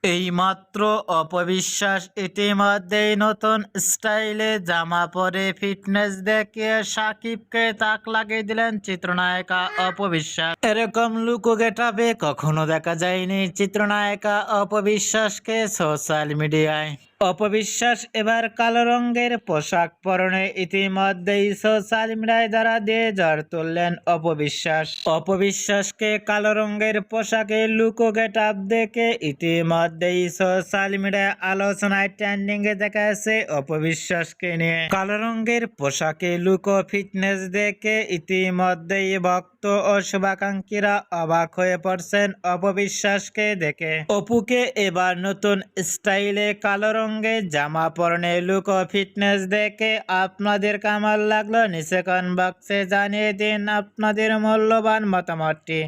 এইমাত্র অপবিশ্বাস ইতিমধ্যেই নতুন স্টাইলে জামা পরে ফিটনেস দেখিয়ে সাকিবকে তাক লাগিয়ে দিলেন চিত্রনায়িকা অপবিশ্বাস। এরকম লুকো গেটাপে কখনো দেখা যায়নি চিত্রনায়িকা অপবিশ্বাসকে সোশ্যাল মিডিয়ায়। অপবিশ্বাস এবার কালো রঙের পোশাক পরনে ইতিমধ্যেই সোশ্যাল মিডিয়ায় দ্বারা দিয়ে ঝড় তুললেন অপবিশ্বাস। অপবিশ্বাসকে কালো রঙের পোশাকে লুকো গেটআপ দেখে ইতিমধ্যেই সোশ্যাল মিডিয়ায় আলোচনায় ট্রেন্ডিং এ দেখা যাচ্ছে অপবিশ্বাসকে নিয়ে। কালো রঙের পোশাকে লুকো ফিটনেস দেখে ইতিমধ্যেই ভক্ত ও শুভাকাঙ্ক্ষীরা অবাক হয়ে পড়ছেন অপবিশ্বাসকে দেখে। অপুকে এবার নতুন স্টাইলে কালো রঙের জামা পরনে লুক ও ফিটনেস দেখে আপনাদের কেমন লাগলো নিচে কমেন্ট বক্সে জানিয়ে দিন আপনাদের মূল্যবান মতামতটি।